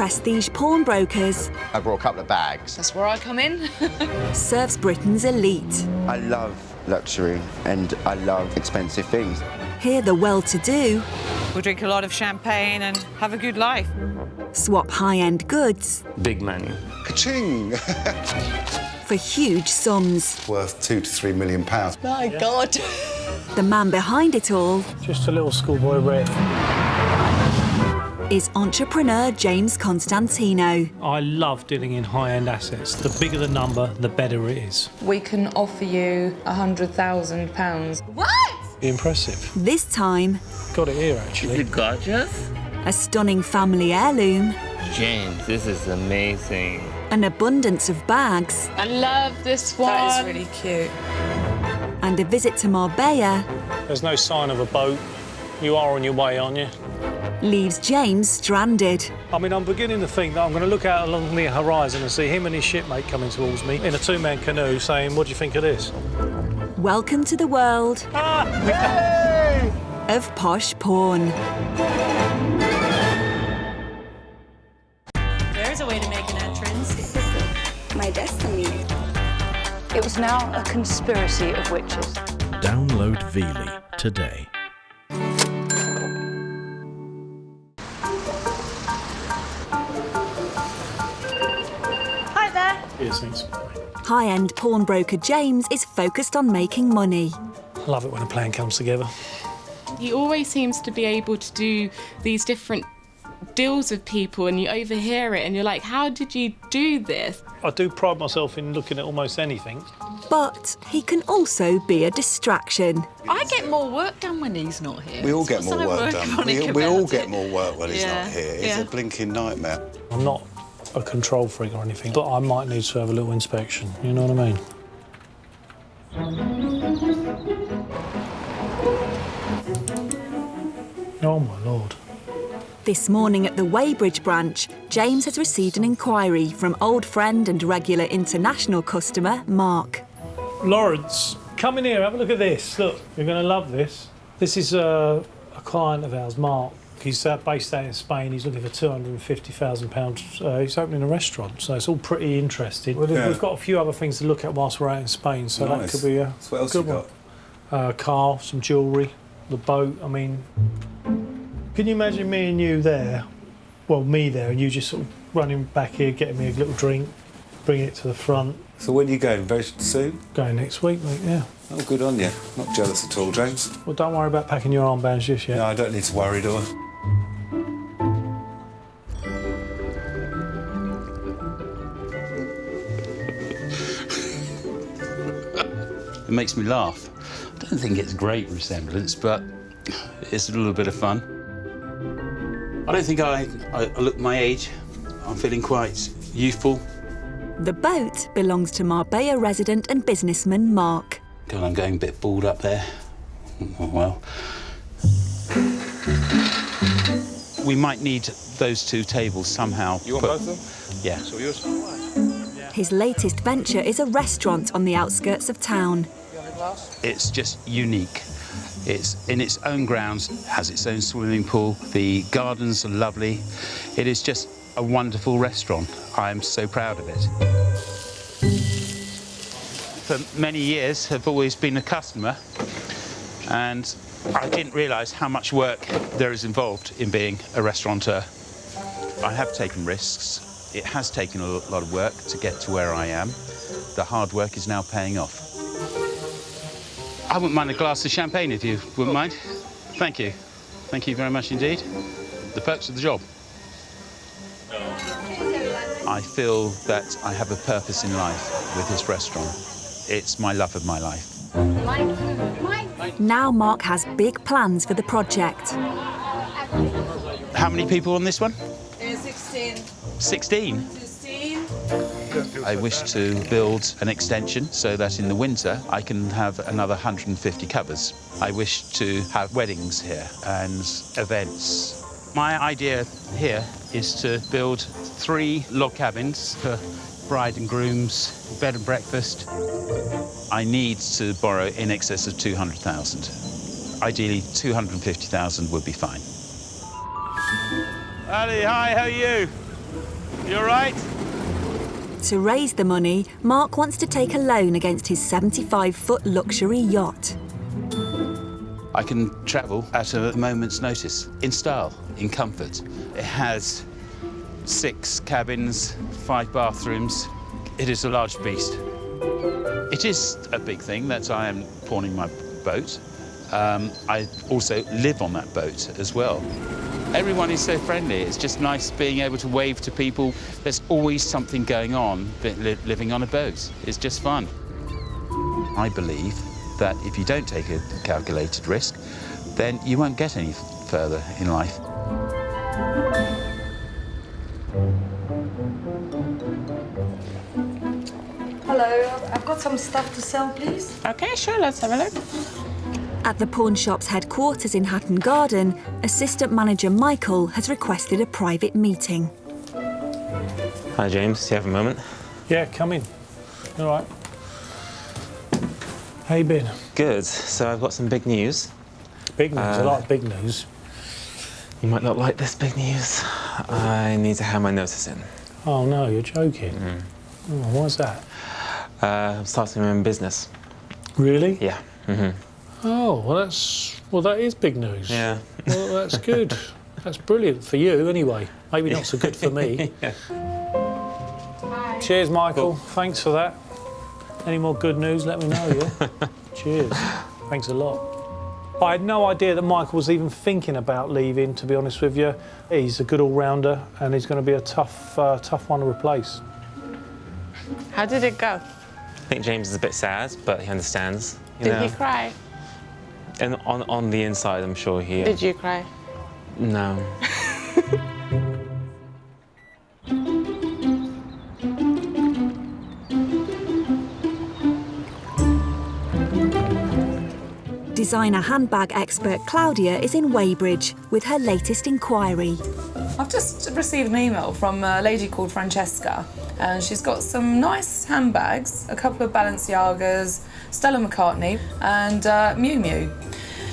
prestige pawnbrokers. I brought a couple of bags. That's where I come in. Serves Britain's elite. I love luxury and I love expensive things. Here the well-to-do We drink a lot of champagne and have a good life. swap high-end goods Big money. Ka-ching! for huge sums. Worth £2 to £3 million. My God. The man behind it all Just a little schoolboy riff. is entrepreneur James Constantino. I love dealing in high-end assets. The bigger the number, the better it is. We can offer you £100,000. Impressive. This time, Got it here, actually. Is it gorgeous? a stunning family heirloom, James, this is amazing. an abundance of bags, I love this one. That is really cute. and a visit to Marbella There's no sign of a boat. You are on your way, aren't you? leaves James stranded. I mean, I'm beginning to think that I'm going to look out along the horizon and see him and his shipmate coming towards me in a two-man canoe saying, what do you think of this? Welcome to the world of posh porn. There's a way to make an entrance. This is my destiny. It was now a conspiracy of witches. Download Veely today. Hi there. Yes, thanks. High-end pawnbroker James is focused on making money. I love it when a plan comes together. He always seems to be able to do these different deals with people, and you overhear it and you're like, how did you do this? I do pride myself in looking at almost anything. But he can also be a distraction. I get more work done when he's not here. We all get What's more that work ironic done. We all about get it? more work when he's Yeah, not here. It's yeah. a blinking nightmare. I'm not a control freak or anything, but I might need to have a little inspection, you know what I mean? Oh my Lord. This morning at the Weybridge branch, James has received an inquiry from old friend and regular international customer, Mark. Lawrence, come in here, have a look at this. Look, you're going to love this. This is a client of ours, Mark. He's based out in Spain. He's looking for £250,000. He's opening a restaurant, so it's all pretty interesting. We've got a few other things to look at whilst we're out in Spain, so that could be a So what else good you one. got? Car, some jewellery, the boat. I mean, can you imagine me and you there? Well, me there, and you just sort of running back here, getting me a little drink, bringing it to the front. So when are you going? Very soon? Going next week, mate, yeah. Oh, good on you. Not jealous at all, James. Well, don't worry about packing your armbands just yet. No, I don't need to worry, do I? It makes me laugh. I don't think it's great resemblance, but it's a little bit of fun. I don't think I look my age. I'm feeling quite youthful. The boat belongs to Marbella resident and businessman Mark. God, I'm going a bit bald up there. Oh, well. We might need those two tables somehow. You want both of them? Yeah. So yours? His latest venture is a restaurant on the outskirts of town. It's just unique. It's in its own grounds, has its own swimming pool. The gardens are lovely. It is just a wonderful restaurant. I am so proud of it. For many years, I've always been a customer, and I didn't realise how much work there is involved in being a restaurateur. I have taken risks. It has taken a lot of work to get to where I am. The hard work is now paying off. I wouldn't mind a glass of champagne if you wouldn't mind. Thank you. Thank you very much indeed. The perks of the job. I feel that I have a purpose in life with this restaurant. It's my love of my life. Now Mark has big plans for the project. How many people on this one? 16. 16? 16. I wish to build an extension so that in the winter I can have another 150 covers. I wish to have weddings here and events. My idea here is to build 3 log cabins for bride and groom's bed and breakfast. I need to borrow in excess of 200,000. Ideally, 250,000 would be fine. Ali, hi, how are you? You all right? To raise the money, Mark wants to take a loan against his 75-foot luxury yacht. I can travel at a moment's notice, in style, in comfort. It has 6 cabins, 5 bathrooms. It is a large beast. It is a big thing that I am pawning my boat. I also live on that boat as well. Everyone is so friendly. It's just nice being able to wave to people. There's always something going on living on a boat. It's just fun. I believe that if you don't take a calculated risk, then you won't get any further in life. Hello, I've got some stuff to sell, please. Okay, sure, let's have a look. At the pawn shop's headquarters in Hatton Garden, assistant manager Michael has requested a private meeting. Hi, James. Do you have a moment? Yeah, come in. All right. How you been? Good. So I've got some big news. Big news? I like big news. You might not like this big news. I need to hand my notice in. Oh, no, you're joking. Oh, why's that? I'm starting my own business. Really? Yeah. Oh, well, that is big news. Yeah. Well, that's good. That's brilliant for you, anyway. Maybe not so good for me. Yeah. Cheers, Michael. Thanks for that. Any more good news, let me know, yeah? Cheers. Thanks a lot. I had no idea that Michael was even thinking about leaving, to be honest with you. He's a good all-rounder, and he's going to be a tough one to replace. How did it go? I think James is a bit sad, but he understands. Did he cry? And on the inside, I'm sure he... Did you cry? No. Designer handbag expert Claudia is in Weybridge with her latest inquiry. I've just received an email from a lady called Francesca, and she's got some nice handbags, a couple of Balenciagas, Stella McCartney, and Miu Miu.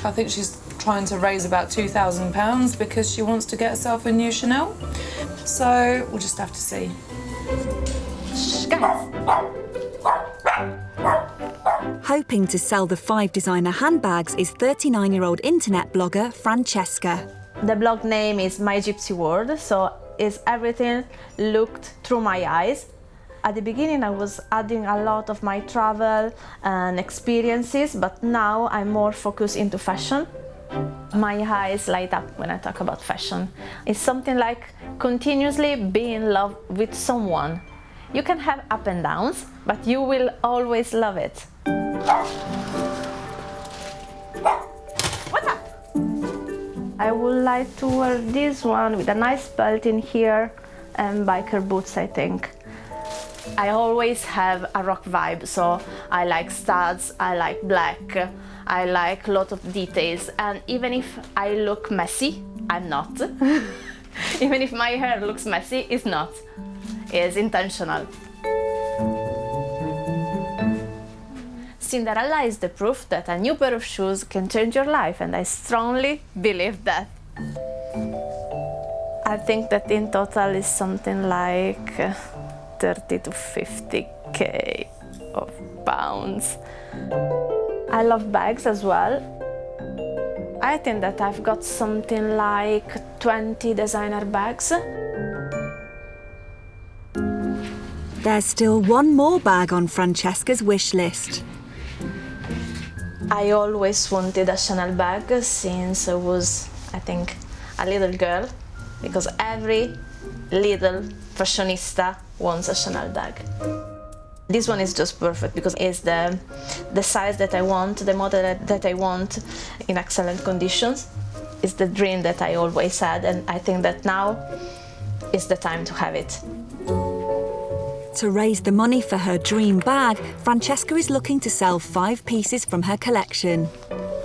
I think she's trying to raise about £2,000 because she wants to get herself a new Chanel. So we'll just have to see. Hoping to sell the 5 designer handbags is 39-year-old internet blogger Francesca. The blog name is My Gypsy World, so it's everything looked through my eyes. At the beginning I was adding a lot of my travel and experiences, but now I'm more focused into fashion. My eyes light up when I talk about fashion. It's something like continuously being in love with someone. You can have up and downs, but you will always love it. What's up? I would like to wear this one with a nice belt in here and biker boots, I think. I always have a rock vibe, so I like studs, I like black, I like a lot of details, and even if I look messy, I'm not. Even if my hair looks messy, it's not. It's intentional. Cinderella is the proof that a new pair of shoes can change your life, and I strongly believe that. I think that in total is something like 30 to 50k of pounds. I love bags as well. I think that I've got something like 20 designer bags. There's still one more bag on Francesca's wish list. I always wanted a Chanel bag since I was, I think, a little girl, because every little fashionista wants a Chanel bag. This one is just perfect because it's the size that I want, the model that I want, in excellent conditions. It's the dream that I always had, and I think that now is the time to have it. To raise the money for her dream bag, Francesca is looking to sell 5 pieces from her collection.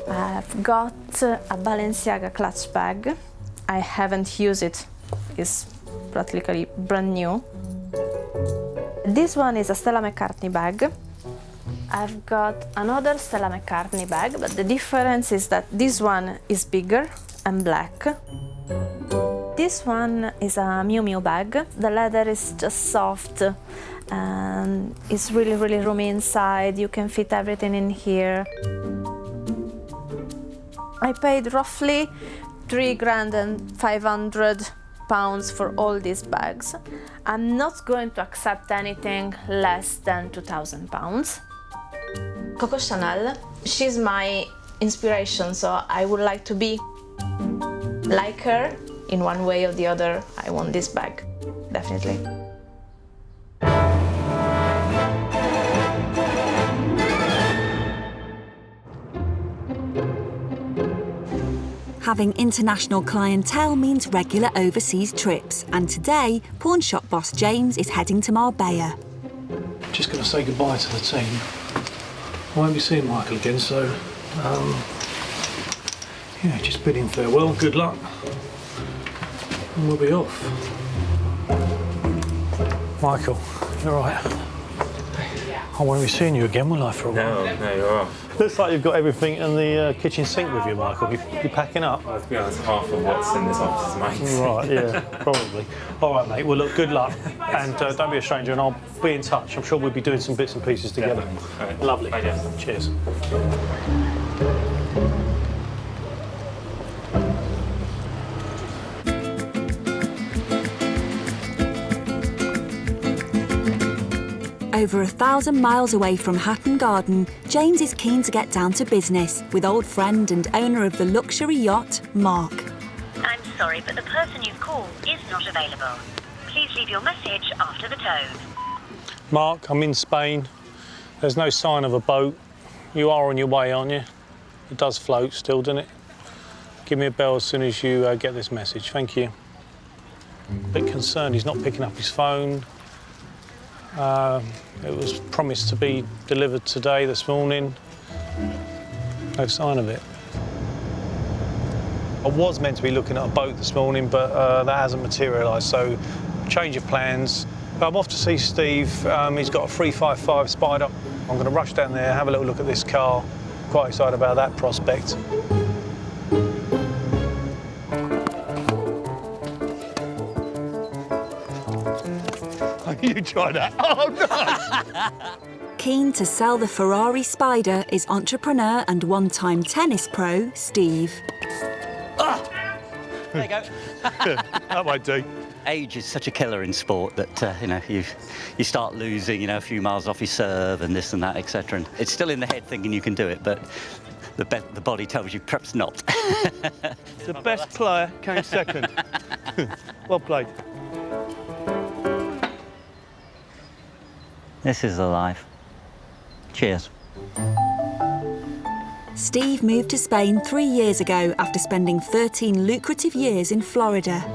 I've got a Balenciaga clutch bag. I haven't used it. It's practically brand new. This one is a Stella McCartney bag. I've got another Stella McCartney bag, but the difference is that this one is bigger and black. This one is a Miu Miu bag. The leather is just soft and it's really, really roomy inside. You can fit everything in here. I paid roughly £3,500 for all these bags. I'm not going to accept anything less than £2,000. Coco Chanel, she's my inspiration, so I would like to be like her in one way or the other. I want this bag, definitely. Having international clientele means regular overseas trips, and today, pawn shop boss James is heading to Marbella. Just going to say goodbye to the team. I won't be seeing Michael again, so yeah, just bid him farewell, good luck, and we'll be off. Michael, you're right. I won't be seeing you again, will I, for a while? No, you're off. Looks like you've got everything in the kitchen sink with you, Michael. You packing up? Well, to be honest, half of what's in this office is mine. Right, yeah, probably. All right, mate. Well, look, good luck, and don't be a stranger, and I'll be in touch. I'm sure we'll be doing some bits and pieces together. Right. Lovely. Bye, Jeff. Cheers. Over 1,000 miles away from Hatton Garden, James is keen to get down to business with old friend and owner of the luxury yacht, Mark. I'm sorry, but the person you've called is not available. Please leave your message after the tone. Mark, I'm in Spain. There's no sign of a boat. You are on your way, aren't you? It does float still, doesn't it? Give me a bell as soon as you get this message. Thank you. A bit concerned he's not picking up his phone. It was promised to be delivered today, this morning. No sign of it. I was meant to be looking at a boat this morning, but that hasn't materialised, so change of plans. I'm off to see Steve. He's got a 355 Spider. I'm going to rush down there, have a little look at this car. Quite excited about that prospect. You try that. Oh, no! Keen to sell the Ferrari Spider is entrepreneur and one-time tennis pro, Steve. There you go. That might do. Age is such a killer in sport that you start losing a few miles off your serve and this and that, etc. And it's still in the head thinking you can do it, but the body tells you perhaps not. The best player came second. Well played. This is the life. Cheers. Steve moved to Spain 3 years ago after spending 13 lucrative years in Florida.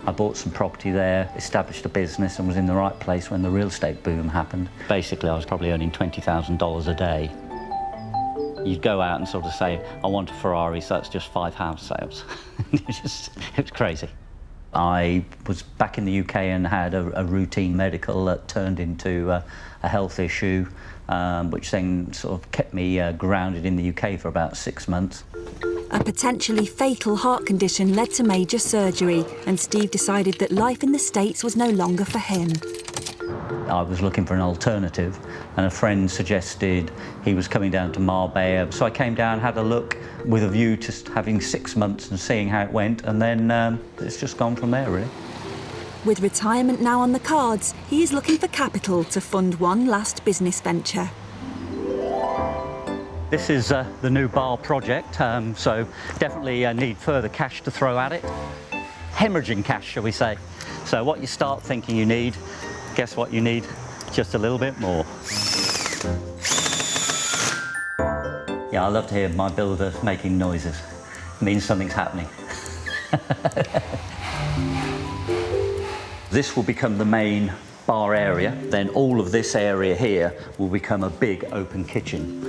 I bought some property there, established a business and was in the right place when the real estate boom happened. Basically, I was probably earning $20,000 a day. You'd go out and sort of say, I want a Ferrari, so that's just 5 house sales. It was crazy. I was back in the UK and had a routine medical that turned into a health issue, which then sort of kept me grounded in the UK for about 6 months. A potentially fatal heart condition led to major surgery, and Steve decided that life in the States was no longer for him. I was looking for an alternative, and a friend suggested he was coming down to Marbella. So I came down, had a look, with a view to having 6 months and seeing how it went, and then it's just gone from there, really. With retirement now on the cards, he is looking for capital to fund one last business venture. This is the new bar project, so definitely need further cash to throw at it. Hemorrhaging cash, shall we say. So what you start thinking you need, guess what you need? Just a little bit more. Yeah, I love to hear my builder making noises. It means something's happening. This will become the main bar area. Then all of this area here will become a big open kitchen.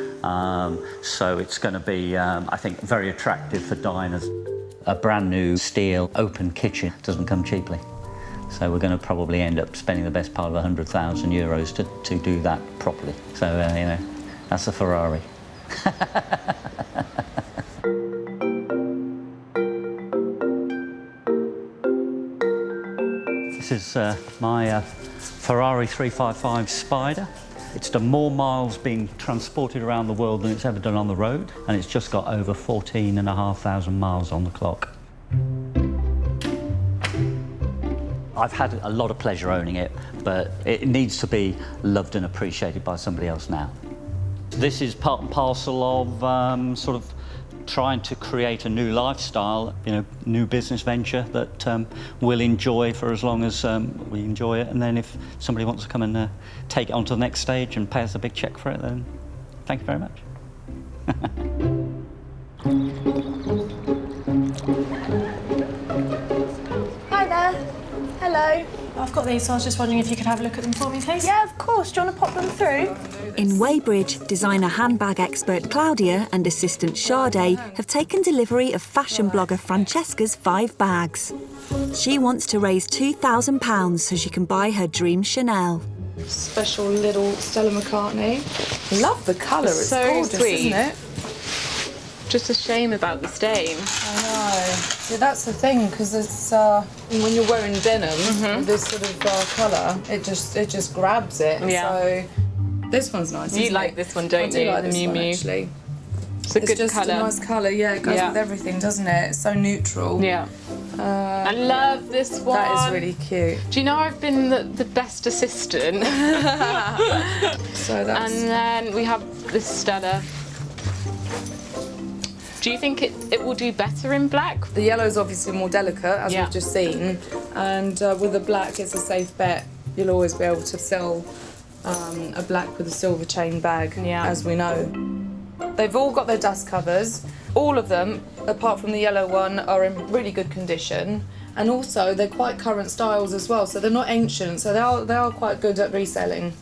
So it's going to be, I think, very attractive for diners. A brand new steel open kitchen doesn't come cheaply. So we're going to probably end up spending the best part of 100,000 euros to do that properly. So, that's a Ferrari. This is my Ferrari 355 Spider. It's done more miles being transported around the world than it's ever done on the road, and it's just got over 14,500 miles on the clock. I've had a lot of pleasure owning it, but it needs to be loved and appreciated by somebody else now. This is part and parcel of sort of trying to create a new lifestyle, you know, new business venture that we'll enjoy for as long as we enjoy it. And then if somebody wants to come and take it on to the next stage and pay us a big check for it, then thank you very much. Hi there. Hello. I've got these, so I was just wondering if you could have a look at them for me, please. Yeah, of course. Do you want to pop them through? In Weybridge, designer handbag expert Claudia and assistant Sade have taken delivery of fashion blogger Francesca's 5 bags. She wants to raise £2,000 so she can buy her dream Chanel. Special little Stella McCartney. Love the colour, it's so gorgeous, sweet. isn't it? Just a shame about the stain. I know. See, that's the thing, because it's when you're wearing denim, this sort of colour, it just grabs it. Yeah. So this one's nice. You isn't like it? this one, don't you? I do like the this Miu one, Miu. actually. It's a good just colour. a nice colour, yeah. It goes with everything, doesn't it? It's so neutral. Yeah. I love this one. That is really cute. Do you know I've been the best assistant? So that's... And then we have this Stella. Do you think it will do better in black? The yellow's obviously more delicate, as we've just seen, and with the black, it's a safe bet. You'll always be able to sell a black with a silver chain bag, as we know. They've all got their dust covers. All of them, apart from the yellow one, are in really good condition, and also they're quite current styles as well, so they're not ancient, so they are quite good at reselling.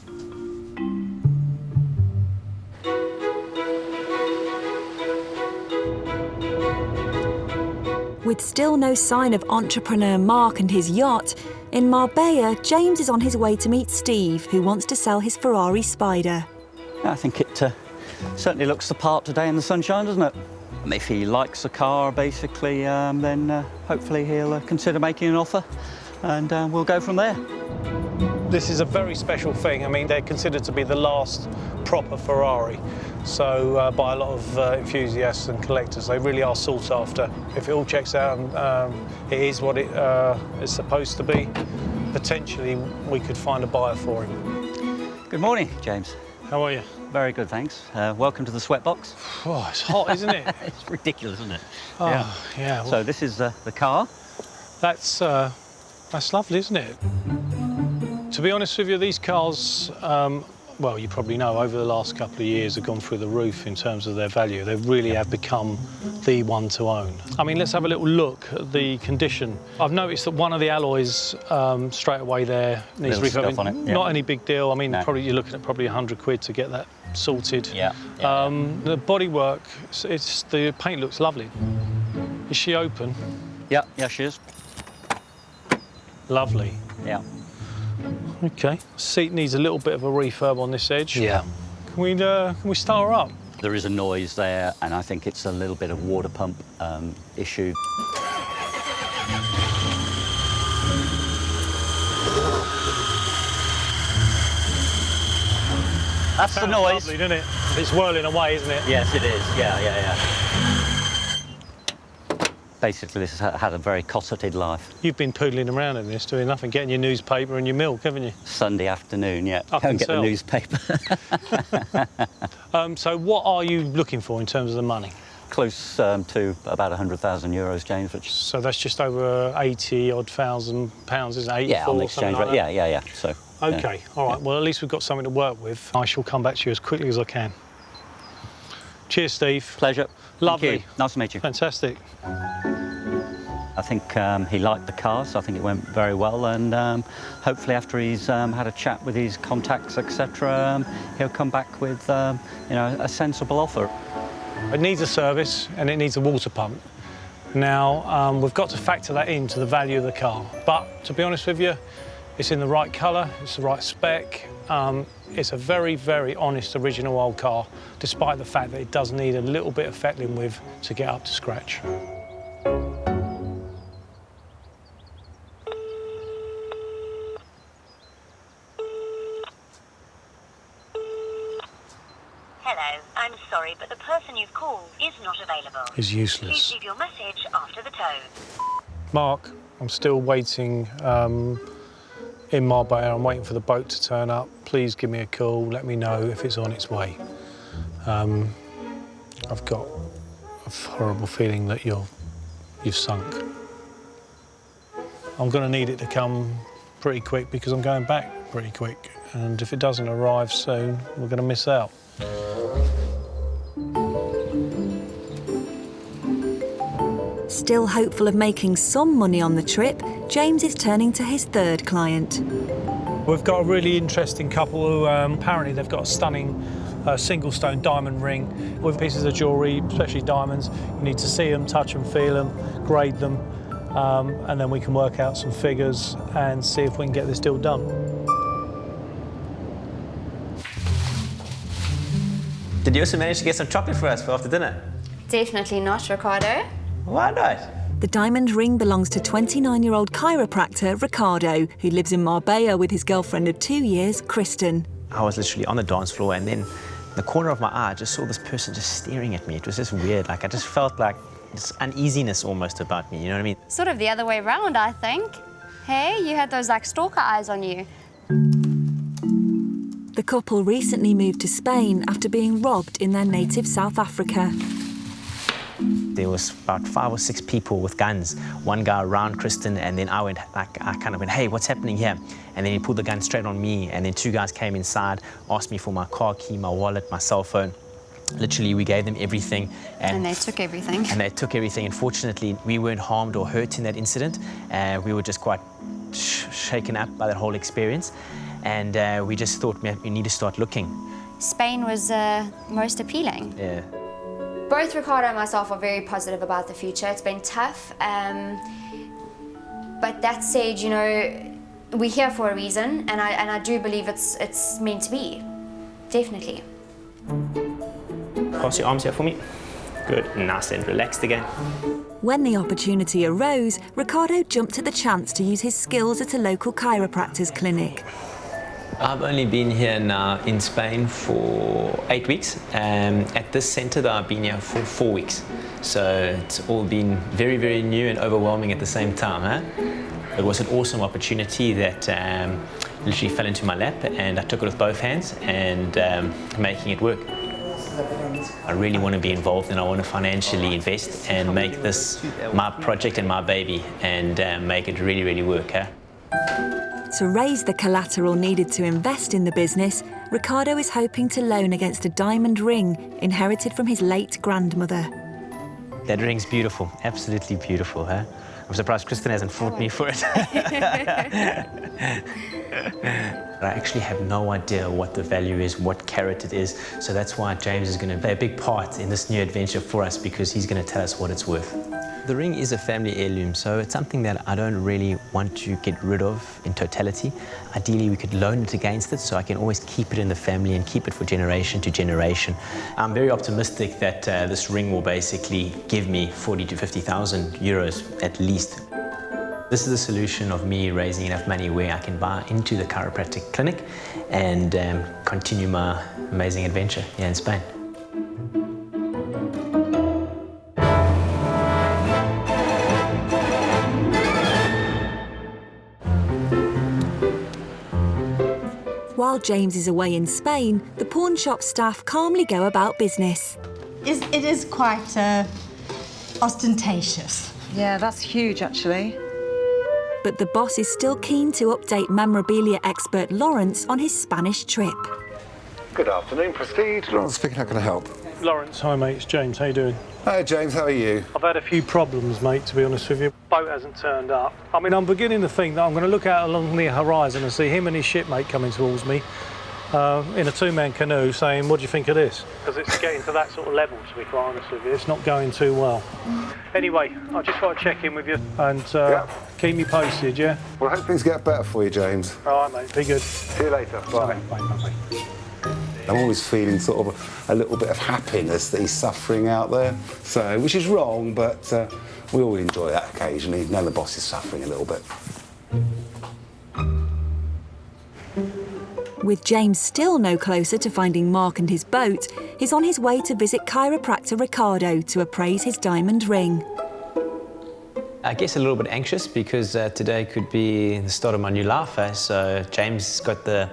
With still no sign of entrepreneur Mark and his yacht, in Marbella, James is on his way to meet Steve, who wants to sell his Ferrari Spider. I think it certainly looks the part today in the sunshine, doesn't it? And if he likes the car, basically, then hopefully he'll consider making an offer, and we'll go from there. This is a very special thing. I mean, they're considered to be the last proper Ferrari. So by a lot of enthusiasts and collectors, they really are sought after. If it all checks out and it is what it is supposed to be, potentially we could find a buyer for him. Good morning, James. How are you? Very good, thanks. Welcome to the sweatbox. Oh, it's hot, isn't it? It's ridiculous, isn't it? Oh, yeah. Well, so this is the car. That's lovely, isn't it? To be honest with you, these cars, well, you probably know, over the last couple of years have gone through the roof in terms of their value. They really have become the one to own. I mean, let's have a little look at the condition. I've noticed that one of the alloys straight away there needs stuff on it. Yeah. Not any big deal. I mean, No. probably you're looking at probably 100 quid to get that sorted. Yeah. The bodywork, the paint looks lovely. Is she open? Yeah, she is. Lovely. Yeah. Okay. Seat needs a little bit of a refurb on this edge. Yeah. Can we start her up? There is a noise there, and I think it's a little bit of water pump issue. That's the noise. Lovely, doesn't it? It's whirling away, isn't it? Yes, it is. Yeah. Basically, this has had a very cosseted life. You've been poodling around in this, doing nothing, getting your newspaper and your milk, haven't you? Sunday afternoon, yeah. Up Go and and get sell. the newspaper. So what are you looking for in terms of the money? Close to about 100,000 euros, James, which... So that's just over 80-odd thousand pounds, isn't it? 84, yeah, on the exchange something rate. like that? Yeah. So. OK, yeah. all right. Well, at least we've got something to work with. I shall come back to you as quickly as I can. Cheers, Steve. Pleasure. Lovely. Thank you. Nice to meet you. Fantastic. I think he liked the car, so I think it went very well, and hopefully after he's had a chat with his contacts, etc., he'll come back with you know, a sensible offer. It needs a service and it needs a water pump. Now, we've got to factor that into the value of the car. But to be honest with you, it's in the right colour, it's the right spec. It's a very, very honest original old car, despite the fact that it does need a little bit of fettling with to get up to scratch. Hello, I'm sorry, but the person you've called is not available. Is useless. Please leave your message after the tone. Mark, I'm still waiting in Marbella. I'm waiting for the boat to turn up. Please give me a call. Let me know if it's on its way. I've got a horrible feeling that you've sunk. I'm going to need it to come pretty quick because I'm going back pretty quick. And if it doesn't arrive soon, we're going to miss out. Still hopeful of making some money on the trip, James is turning to his third client. We've got a really interesting couple who apparently they've got a stunning single stone diamond ring with pieces of jewellery, especially diamonds. You need to see them, touch them, feel them, grade them, and then we can work out some figures and see if we can get this deal done. Did you also manage to get some chocolate for us for after dinner? Definitely not, Ricardo. Why not? The diamond ring belongs to 29-year-old chiropractor Ricardo, who lives in Marbella with his girlfriend of 2 years, Kristen. I was literally on the dance floor, and then in the corner of my eye, I just saw this person just staring at me. It was just weird. Like, I just felt like this uneasiness almost about me, you know what I mean? Sort of the other way round, I think. Hey, you had those like stalker eyes on you. The couple recently moved to Spain after being robbed in their native South Africa. There was about 5 or 6 people with guns. One guy around Kristen, and then I kind of went, hey, what's happening here? And then he pulled the gun straight on me, and then 2 guys came inside, asked me for my car key, my wallet, my cell phone. Literally, we gave them everything. And they took everything. And they took everything. And fortunately, we weren't harmed or hurt in that incident. We were just quite shaken up by that whole experience. And we just thought we need to start looking. Spain was most appealing. Yeah. Both Ricardo and myself are very positive about the future. It's been tough. But that said, you know, we're here for a reason, and I do believe it's meant to be. Definitely. Cross your arms here for me. Good, nice and relaxed again. When the opportunity arose, Ricardo jumped at the chance to use his skills at a local chiropractor's clinic. I've only been here now in Spain for 8 weeks. At this centre, though, I've been here for 4 weeks. So it's all been very, very new and overwhelming at the same time. Huh? It was an awesome opportunity that literally fell into my lap, and I took it with both hands and making it work. I really want to be involved, and I want to financially invest and make this my project and my baby, and make it really, really work. Huh? To raise the collateral needed to invest in the business, Ricardo is hoping to loan against a diamond ring inherited from his late grandmother. That ring's beautiful, absolutely beautiful, huh? I'm surprised Kristen hasn't fought me for it. I actually have no idea what the value is, what carat it is, so that's why James is going to play a big part in this new adventure for us, because he's going to tell us what it's worth. The ring is a family heirloom, so it's something that I don't really want to get rid of in totality. Ideally, we could loan it against it, so I can always keep it in the family and keep it for generation to generation. I'm very optimistic that this ring will basically give me 40,000 to 50,000 euros at least. This is the solution of me raising enough money where I can buy into the chiropractic clinic and continue my amazing adventure here in Spain. While James is away in Spain, the pawn shop staff calmly go about business. It is quite ostentatious. Yeah, that's huge, actually. But the boss is still keen to update memorabilia expert Lawrence on his Spanish trip. Good afternoon, Prestige. Lawrence speaking, how can I help? Lawrence, hi mate, it's James, how you doing? Hi James, how are you? I've had a few problems, mate, to be honest with you. Boat hasn't turned up. I mean, I'm beginning to think that I'm going to look out along the horizon and see him and his shipmate coming towards me in a 2-man canoe saying, what do you think of this? Because it's getting to that sort of level, to be quite honest with you. It's not going too well. Anyway, I just thought I'd check in with you and keep me posted, yeah? Well, I hope things get better for you, James. All right, mate, be good. See you later. Bye. Bye. I'm always feeling sort of a little bit of happiness that he's suffering out there, so which is wrong, but we all enjoy that occasionally. Now the boss is suffering a little bit. With James still no closer to finding Mark and his boat, he's on his way to visit chiropractor Ricardo to appraise his diamond ring. I guess a little bit anxious because today could be the start of my new life. So James has got the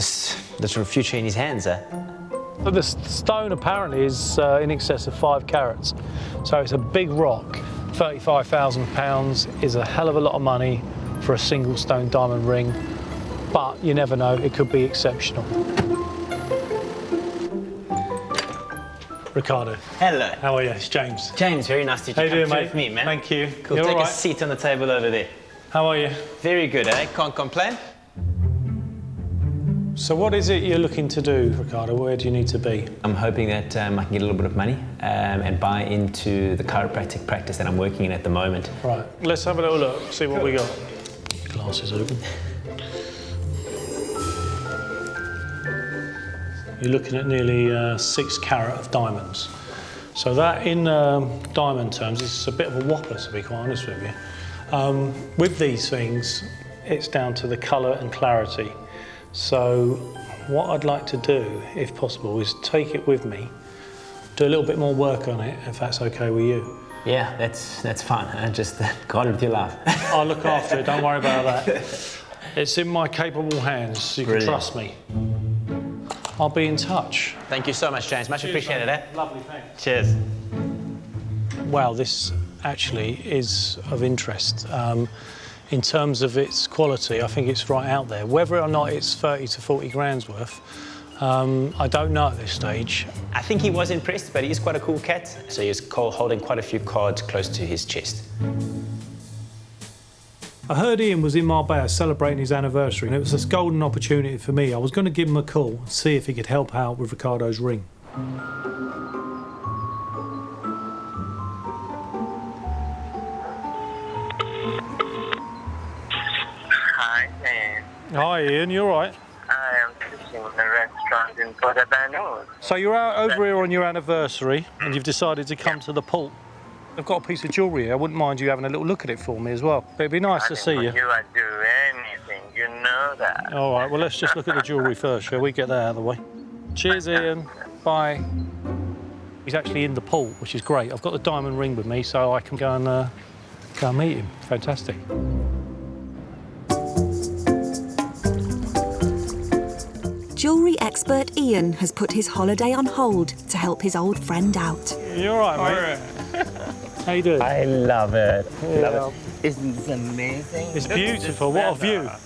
sort of future in his hands. But the stone apparently is in excess of 5 carats. So it's a big rock. £35,000 is a hell of a lot of money for a single stone diamond ring. But you never know, it could be exceptional. Ricardo. Hello. How are you? It's James. James, very nice to How you doing, mate? with me, man. Thank you. Cool. You're Take all right? a seat on the table over there. How are you? Very good, eh? Can't complain. So what is it you're looking to do, Ricardo? Where do you need to be? I'm hoping that I can get a little bit of money and buy into the chiropractic practice that I'm working in at the moment. Right. Let's have a little look, see what we got. Glasses open. You're looking at nearly 6 carat of diamonds. So that, in diamond terms, is a bit of a whopper, to be quite honest with you. With these things, it's down to the colour and clarity. So what I'd like to do, if possible, is take it with me, do a little bit more work on it, if that's okay with you. Yeah, that's fine. Just go on with your life. I'll look after it, don't worry about that. It's in my capable hands, so you can trust me. I'll be in touch. Thank you so much, James. Much appreciated, eh? Lovely, thanks. Cheers. Wow, this actually is of interest. In terms of its quality, I think it's right out there. Whether or not it's 30 to 40 grand's worth, I don't know at this stage. I think he was impressed, but he is quite a cool cat. So he's holding quite a few cards close to his chest. I heard Ian was in Marbella celebrating his anniversary, and it was a golden opportunity for me. I was going to give him a call and see if he could help out with Ricardo's ring. Hi, Dan. Hi, Ian. You all right? I am sitting in a restaurant in Portobello. So you're out over here on your anniversary, and you've decided to come to the pool. I've got a piece of jewellery here. I wouldn't mind you having a little look at it for me as well. But it'd be nice to see you. For you, I'd do anything. You know that. All right, well, let's just look at the jewellery first, shall we? Get that out of the way. Cheers, Ian. Bye. He's actually in the pool, which is great. I've got the diamond ring with me, so I can go and meet him. Fantastic. Jewellery expert Ian has put his holiday on hold to help his old friend out. You all right, mate? How you doing? I love it. Yeah. Love it. Isn't this amazing? It's Look at beautiful. this What a view. weather.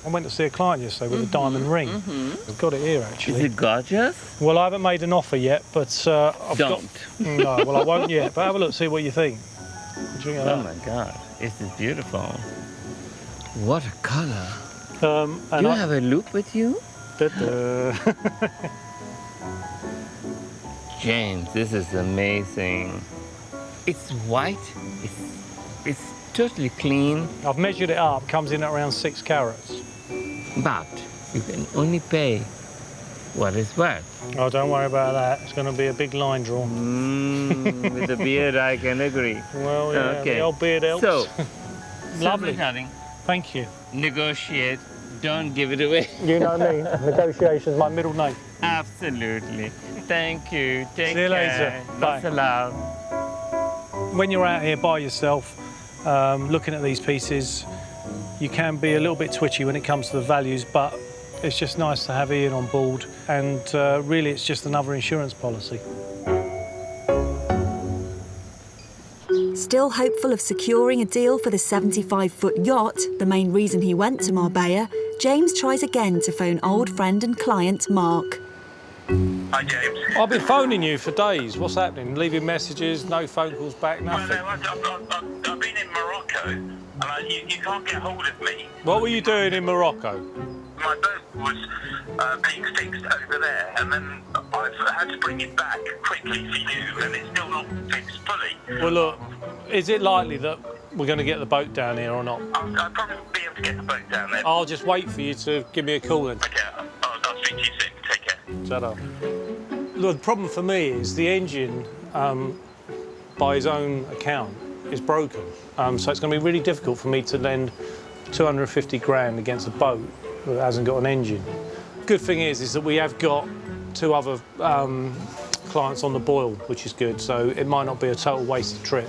I went to see a client yesterday with a diamond ring. I've got it here, actually. Is it gorgeous? Well, I haven't made an offer yet, but I've Don't. got... No, well, I won't yet. But have a look, see what you think. What do you think Oh of my God, this is beautiful. What a color. that? Do you have a loop with you? James, this is amazing. It's white. It's totally clean. I've measured it up. Comes in at around 6 carats. But you can only pay what is worth. Oh, don't worry about that. It's going to be a big line drawn. With the beard, I can agree. Well, yeah, Okay. the old beard helps. So, Lovely. darling, Thank you. negotiate. Don't give it away. You know me. Negotiation's my middle name. Absolutely. Thank you. Take See you care. later. Lots Bye. of love. When you're out here by yourself, looking at these pieces, you can be a little bit twitchy when it comes to the values, but it's just nice to have Ian on board, and really it's just another insurance policy. Still hopeful of securing a deal for the 75-foot yacht, the main reason he went to Marbella, James tries again to phone old friend and client Mark. Hi, James. I've been phoning you for days. What's happening? Leaving messages, no phone calls back, nothing. Well, no, I've been in Morocco, and you can't get hold of me. What were you doing in Morocco? My boat was being fixed over there, and then I've had to bring it back quickly for you, and it's still not fixed fully. Well, look, is it likely that we're going to get the boat down here or not? I'll probably be able to get the boat down there. I'll just wait for you to give me a call then. Okay, I'll speak to you soon. Take care. Shut up. Look, the problem for me is the engine, by his own account, is broken. So it's going to be really difficult for me to lend 250 grand against a boat that hasn't got an engine. good thing is that we have got 2 other clients on the boil, which is good, so it might not be a total wasted trip,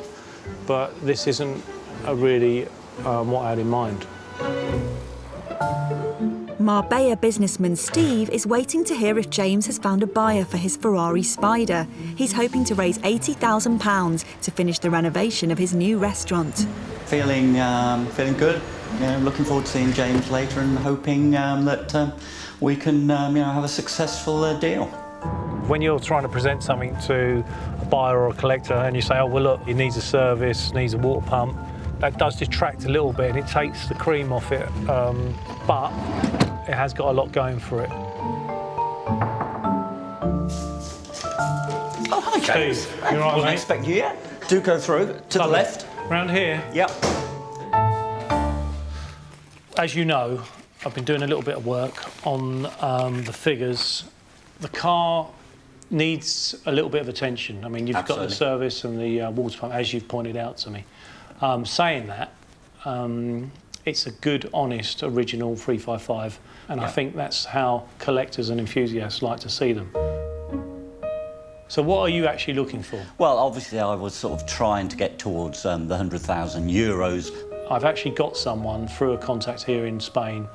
but this isn't really what I had in mind. Marbella businessman Steve is waiting to hear if James has found a buyer for his Ferrari Spider. He's hoping to raise £80,000 to finish the renovation of his new restaurant. Feeling good. Looking forward to seeing James later and hoping that we can have a successful deal. When you're trying to present something to a buyer or a collector and you say, oh, well, look, it needs a service, needs a water pump, that does detract a little bit and it takes the cream off it, but it has got a lot going for it. Oh, hi, James. Steve, you all right, Wasn't mate? expecting you yet. Do go through to the left. Round here? Yep. As you know, I've been doing a little bit of work on the figures. The car needs a little bit of attention. I mean, you've got the service and the water pump, as you've pointed out to me. Saying that, it's a good, honest, original 355, and I think that's how collectors and enthusiasts like to see them. So what are you actually looking for? Well, obviously I was sort of trying to get towards the 100,000 euros. I've actually got someone through a contact here in Spain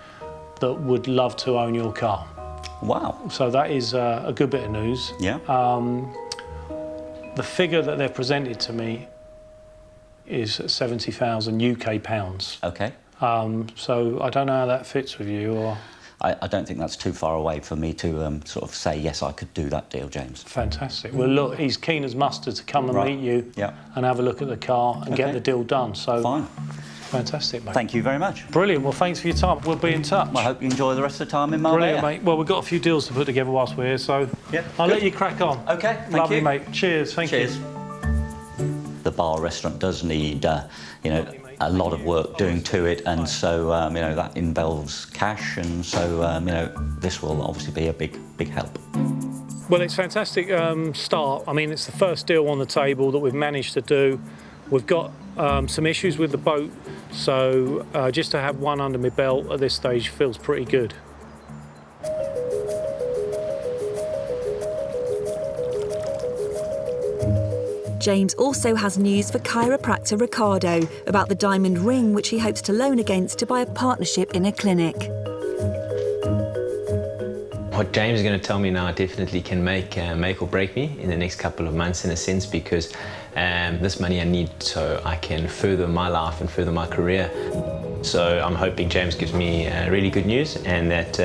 that would love to own your car. Wow. So that is a good bit of news. Yeah. The figure that they've presented to me is 70,000 UK pounds. Okay. So I don't know how that fits with you, or... I don't think that's too far away for me to sort of say, yes, I could do that deal, James. Fantastic. Well, look, he's keen as mustard to come and meet you and have a look at the car and get the deal done. So fine. Fantastic, mate. Thank you very much. Brilliant. Well, thanks for your time. We'll be in touch. I hope you enjoy the rest of the time in Marbella. Brilliant, mate. Well, we've got a few deals to put together whilst we're here, so I'll let you crack on. OK, thank you. Lovely, mate. Cheers. Thank you. The bar restaurant does need, a lot of work doing to it, and so, that involves cash, and so, this will obviously be a big help. Well, it's a fantastic start. I mean, it's the first deal on the table that we've managed to do. We've got some issues with the boat, so just to have one under my belt at this stage feels pretty good. James also has news for chiropractor Ricardo about the diamond ring which he hopes to loan against to buy a partnership in a clinic. What James is going to tell me now definitely can make or break me in the next couple of months, in a sense, because this money I need so I can further my life and further my career. So I'm hoping James gives me really good news and that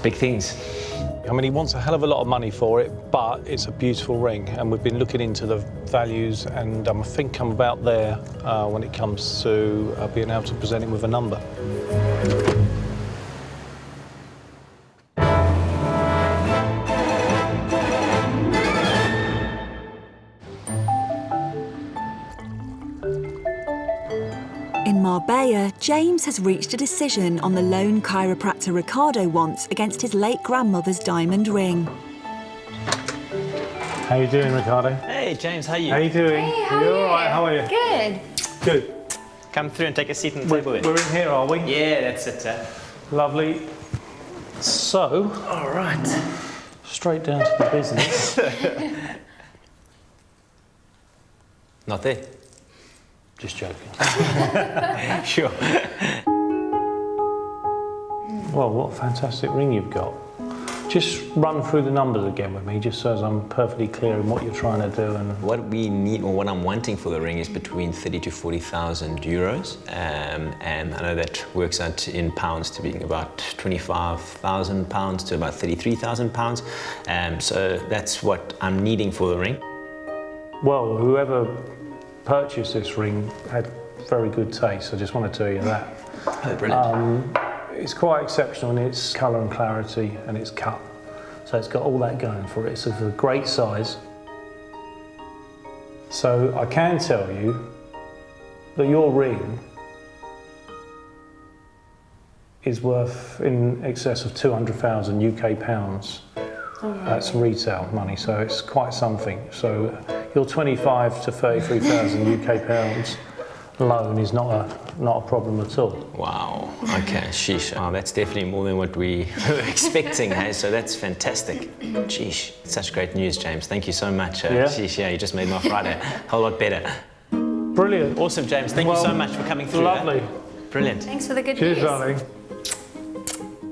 big things. I mean, he wants a hell of a lot of money for it, but it's a beautiful ring, and we've been looking into the values, and I think I'm about there when it comes to being able to present him with a number. In Marbella, James has reached a decision on the loan chiropractor Ricardo wants against his late grandmother's diamond ring. How you doing, Ricardo? Hey, James, how are you? How you doing? Hey, how are you? All right, how are you? Good. Good. Come through and take a seat on the table. We're in here, are we? Yeah, that's it. Lovely. So, all right. Straight down to the business. Not there. Just joking. Sure. Well, what a fantastic ring you've got. Just run through the numbers again with me, just so as I'm perfectly clear in what you're trying to do. And what we need, or what I'm wanting for the ring, is between 30 to 40,000 euros, and I know that works out in pounds to being about 25,000 pounds to about 33,000 pounds. So that's what I'm needing for the ring. Well, whoever purchased this ring had very good taste. I just want to tell you that. Oh, brilliant. It's quite exceptional in its colour and clarity and its cut. So it's got all that going for it. It's of a great size. So I can tell you that your ring is worth in excess of 200,000 UK pounds. That's retail money, so it's quite something. So you're 25 to 33,000 UK pounds. loan is not a problem at all. Wow, okay, sheesh. Oh, that's definitely more than what we were expecting, hey? So that's fantastic. Sheesh, such great news, James. Thank you so much. Sheesh, yeah, you just made my Friday a whole lot better. Brilliant. Awesome, James. Thank you so much for coming through. Lovely. Brilliant. Thanks for the good Cheers, news. darling.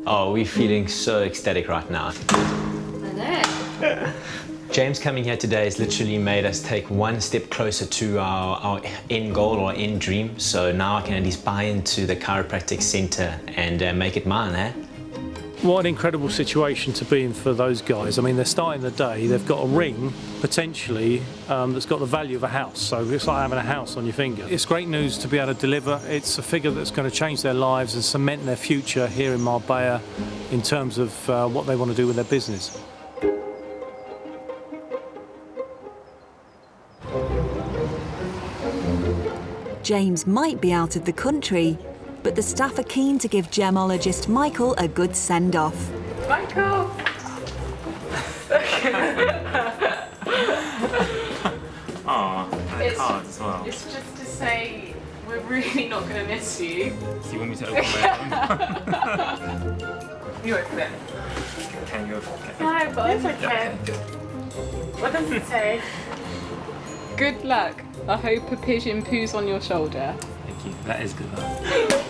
Oh, we're feeling so ecstatic right now. I know. James coming here today has literally made us take one step closer to our end goal or end dream. So now I can at least buy into the chiropractic centre and make it mine, eh? What an incredible situation to be in for those guys. I mean, they're starting the day, they've got a ring, potentially, that's got the value of a house. So it's like having a house on your finger. It's great news to be able to deliver. It's a figure that's going to change their lives and cement their future here in Marbella in terms of what they want to do with their business. James might be out of the country, but the staff are keen to give gemologist Michael a good send-off. Michael! Oh, and a card as well. It's just to say we're really not going to miss you. So you want me to open my own? You open it. Can you open it? Hi, but it's okay. What does it say? Good luck. I hope a pigeon poos on your shoulder. Thank you. That is good luck.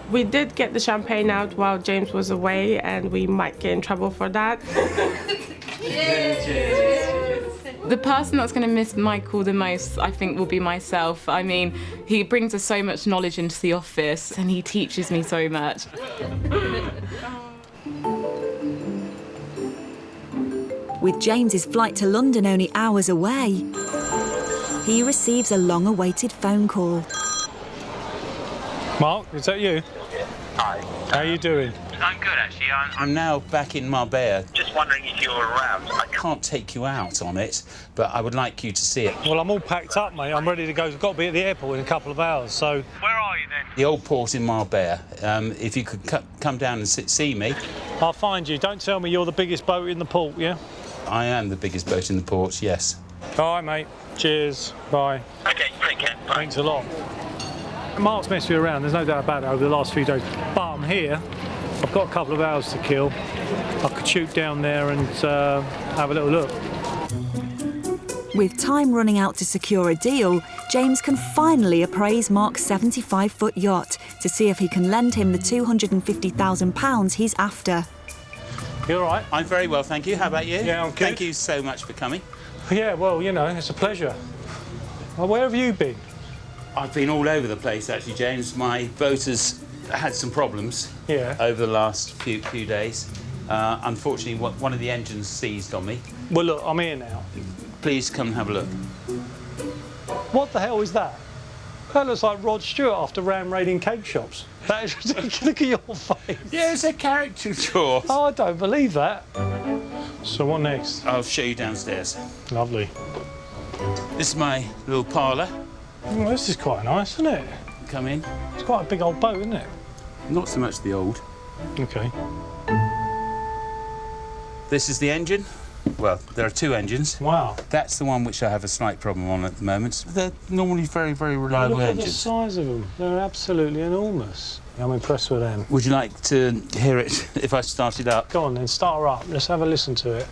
We did get the champagne out while James was away, and we might get in trouble for that. The person that's going to miss Michael the most, I think, will be myself. I mean, he brings us so much knowledge into the office, and he teaches me so much. With James's flight to London only hours away, he receives a long-awaited phone call. Mark, is that you? Hi. How are you doing? I'm good, actually. I'm now back in Marbella. Just wondering if you're around. I can't take you out on it, but I would like you to see it. Well, I'm all packed up, mate. I'm ready to go. I've got to be at the airport in a couple of hours, so... Where are you then? The old port in Marbella. If you could come down and see me. I'll find you. Don't tell me you're the biggest boat in the port, yeah? I am the biggest boat in the port, yes. All right, mate. Cheers. Bye. Okay, take care. Bye. Thanks a lot. Mark's messed me around, there's no doubt about it, over the last few days. But I'm here. I've got a couple of hours to kill. I could shoot down there and have a little look. With time running out to secure a deal, James can finally appraise Mark's 75-foot yacht to see if he can lend him the £250,000 he's after. You all right? I'm very well, thank you. How about you? Yeah, I'm good. Thank you so much for coming. Yeah, well, you know, it's a pleasure. Well, where have you been? I've been all over the place, actually, James. My boat has had some problems over the last few days. Unfortunately, one of the engines seized on me. Well, look, I'm here now. Please come and have a look. What the hell is that? That looks like Rod Stewart after raiding cake shops. That is ridiculous. Look at your face. Yeah, it's a caricature. Oh, I don't believe that. So what next? I'll show you downstairs. Lovely. This is my little parlour. Well, this is quite nice, isn't it? Come in. It's quite a big old boat, isn't it? Not so much the old. Okay. This is the engine. Well, there are two engines. Wow. That's the one which I have a slight problem on at the moment. They're normally very, very reliable Look at engines. the size of them. They're absolutely enormous. I'm impressed with them. Would you like to hear it if I start it up? Go on then, start her up. Let's have a listen to it.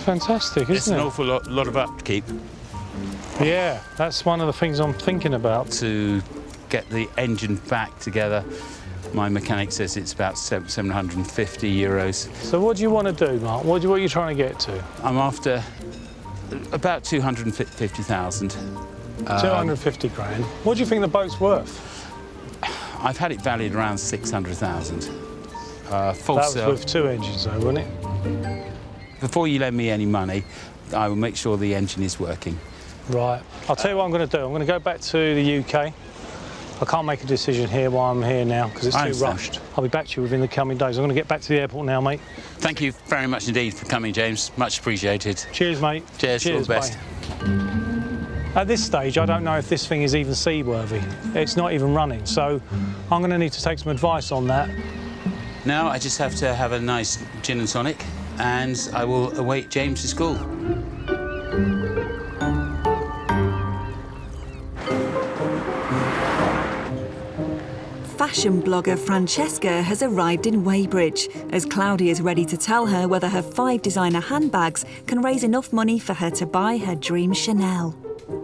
Fantastic, isn't it? It's an awful lot of upkeep. Yeah, that's one of the things I'm thinking about. To get the engine back together, my mechanic says it's about €750. So what do you want to do, Mark? What are you trying to get to? I'm after about 250,000. 250 grand. What do you think the boat's worth? I've had it valued around 600,000. Full that was sale. with two engines though, wasn't it? Before you lend me any money, I will make sure the engine is working. Right. I'll tell you what I'm going to do. I'm going to go back to the UK. I can't make a decision here while I'm here now because it's too rushed. I'll be back to you within the coming days. I'm going to get back to the airport now, mate. Thank you very much indeed for coming, James. Much appreciated. Cheers, mate. Cheers. All the best. Bye. At this stage, I don't know if this thing is even seaworthy. It's not even running, so I'm going to need to take some advice on that. Now I just have to have a nice gin and tonic, and I will await James's call. Fashion blogger Francesca has arrived in Weybridge as Claudia is ready to tell her whether her 5 designer handbags can raise enough money for her to buy her dream Chanel.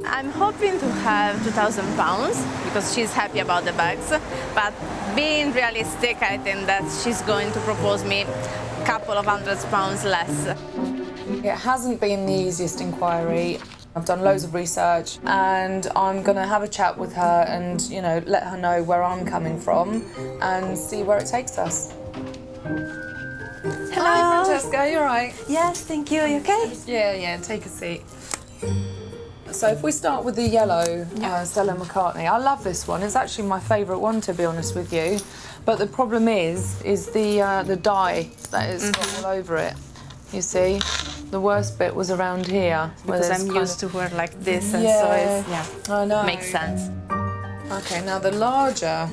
I'm hoping to have £2,000 because she's happy about the bags, but being realistic, I think that she's going to propose me a couple of £100 less. It hasn't been the easiest inquiry. I've done loads of research and I'm going to have a chat with her and, you know, let her know where I'm coming from and see where it takes us. Hello. Hi, Francesca, you all right? Yes, thank you. Are you okay? Yeah, take a seat. So if we start with the yellow Stella McCartney, I love this one. It's actually my favourite one, to be honest with you. But the problem is the dye that is all over it. You see, the worst bit was around here. Because I'm used to wear like this, and so I know. Makes sense. Okay, now the larger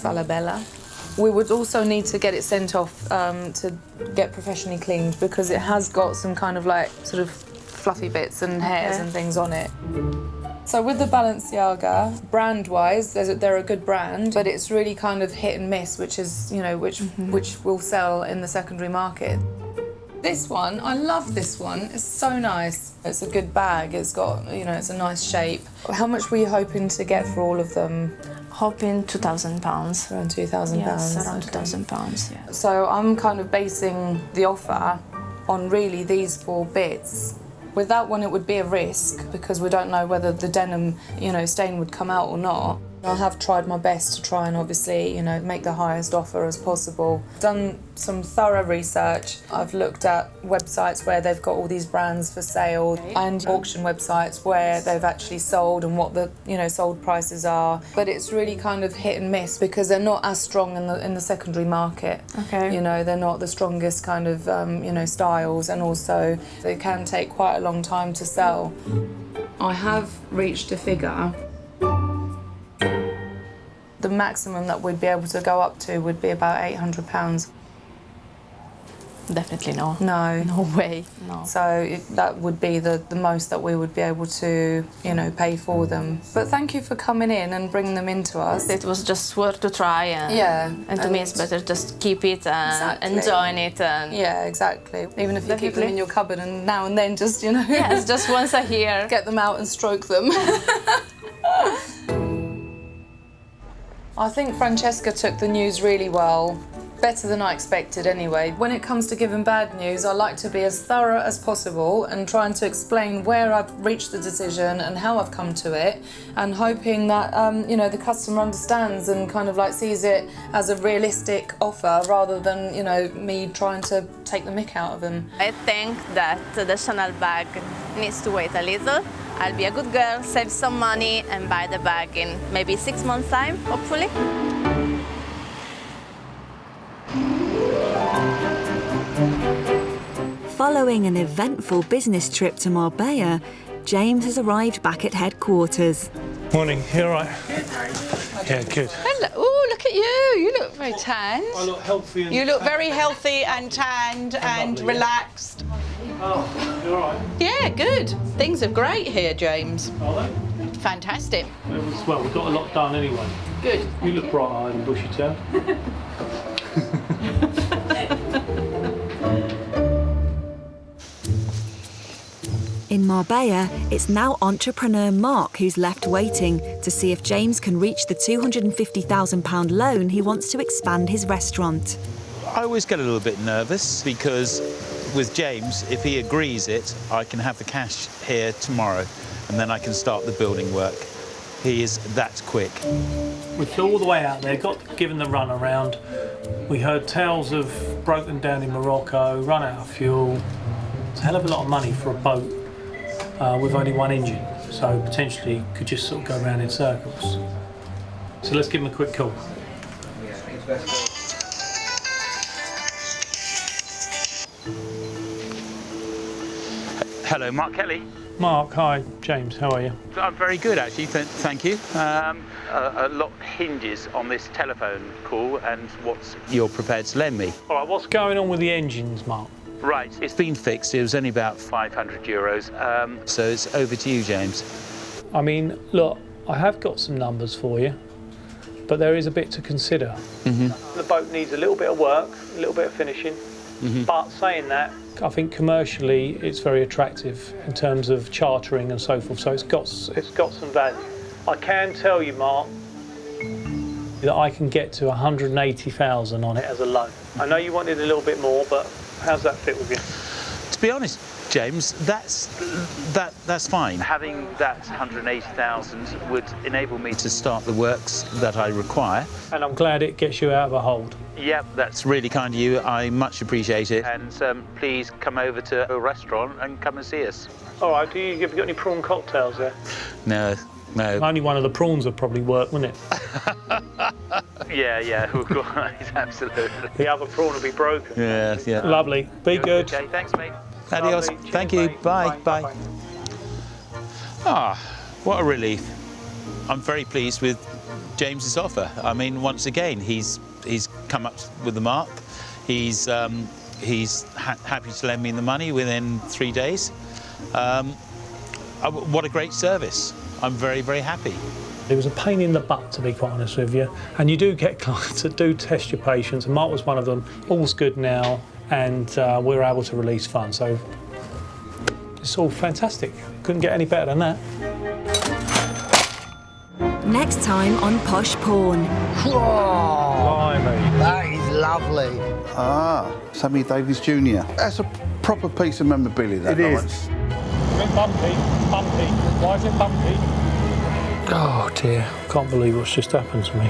Marbella, we would also need to get it sent off to get professionally cleaned because it has got some kind of like sort of fluffy bits and hairs and things on it. So with the Balenciaga, brand-wise, they're a good brand, but it's really kind of hit and miss, which is, you know, which will sell in the secondary market. This one, I love this one. It's so nice. It's a good bag. It's got, you know, it's a nice shape. How much were you hoping to get for all of them? Hoping £2,000. Around £2,000? Yes, around £2,000, yeah. So I'm kind of basing the offer on really these 4 bits. With that one, it would be a risk because we don't know whether the denim, you know, stain would come out or not. I have tried my best to try and obviously, you know, make the highest offer as possible. Done some thorough research. I've looked at websites where they've got all these brands for sale and auction websites where they've actually sold and what the, you know, sold prices are. But it's really kind of hit and miss because they're not as strong in the secondary market. Okay. You know, they're not the strongest kind of, you know, styles, and also they can take quite a long time to sell. I have reached a figure. The maximum that we'd be able to go up to would be about £800. Definitely no. No. No way. No. So that would be the most that we would be able to, you know, pay for them. But thank you for coming in and bringing them into us. It was just worth to try. And to me it's better just keep it and enjoying it. And yeah, exactly. Even if you keep them in your cupboard and now and then just, you know... Yes, just once a year. Get them out and stroke them. I think Francesca took the news really well. Better than I expected anyway. When it comes to giving bad news, I like to be as thorough as possible and trying to explain where I've reached the decision and how I've come to it, and hoping that you know, the customer understands and kind of like sees it as a realistic offer rather than, you know, me trying to take the mick out of them. I think that the Chanel bag needs to wait a little. I'll be a good girl, save some money and buy the bag in maybe 6 months' time, hopefully. Following an eventful business trip to Marbella, James has arrived back at headquarters. Morning, you all right? Yeah, good. Hello. Oh, look at you. You look very tanned. I look healthy and you look very healthy and tanned and lovely, relaxed. Oh, you all right? Yeah, good. Things are great here, James. Are they? Fantastic. Well, we've got a lot done anyway. Good. You look bright-eyed and bushy-tailed. In Marbella, it's now entrepreneur Mark who's left waiting to see if James can reach the £250,000 loan he wants to expand his restaurant. I always get a little bit nervous because with James, if he agrees it, I can have the cash here tomorrow and then I can start the building work. He is that quick. We flew all the way out there, got given the run around. We heard tales of broken down in Morocco, run out of fuel. It's a hell of a lot of money for a boat with only one engine, so potentially could just sort of go around in circles. So let's give him a quick call. Hello, Mark Kelly. Mark, hi. James, how are you? I'm very good, actually, thank you. A lot hinges on this telephone call and what you're prepared to lend me. All right, what's going on with the engines, Mark? Right, it's been fixed. It was only about €500, so it's over to you, James. I mean, look, I have got some numbers for you, but there is a bit to consider. The boat needs a little bit of work, a little bit of finishing, but saying that, I think commercially it's very attractive in terms of chartering and so forth, so it's got some value. I can tell you, Mark, that I can get to 180,000 on it as a loan. I know you wanted a little bit more, but how's that fit with you? To be honest, James, that's fine. Having that 180,000 would enable me to start the works that I require. And I'm glad it gets you out of a hold. Yep, that's really kind of you. I much appreciate it. And please come over to a restaurant and come and see us. All right, have you got any prawn cocktails there? No. Only one of the prawns would probably work, wouldn't it? Yeah, absolutely. The other prawn will be broken. Yeah. Lovely. Be good. Okay, thanks, mate. Adios. Thank you. Mate. Bye. Ah, what a relief. I'm very pleased with James's offer. I mean, once again, he's come up with the mark. He's happy to lend me the money within 3 days. What a great service. I'm very, very happy. It was a pain in the butt, to be quite honest with you. And you do get clients that do test your patience, and Mark was one of them. All's good now, and we're able to release funds. So it's all fantastic. Couldn't get any better than that. Next time on Posh Porn. Blimey. That is lovely. Ah, Sammy Davis Jr. That's a proper piece of memorabilia, that It's a bit bumpy. Why is it bumpy? Oh dear, can't believe what's just happened to me.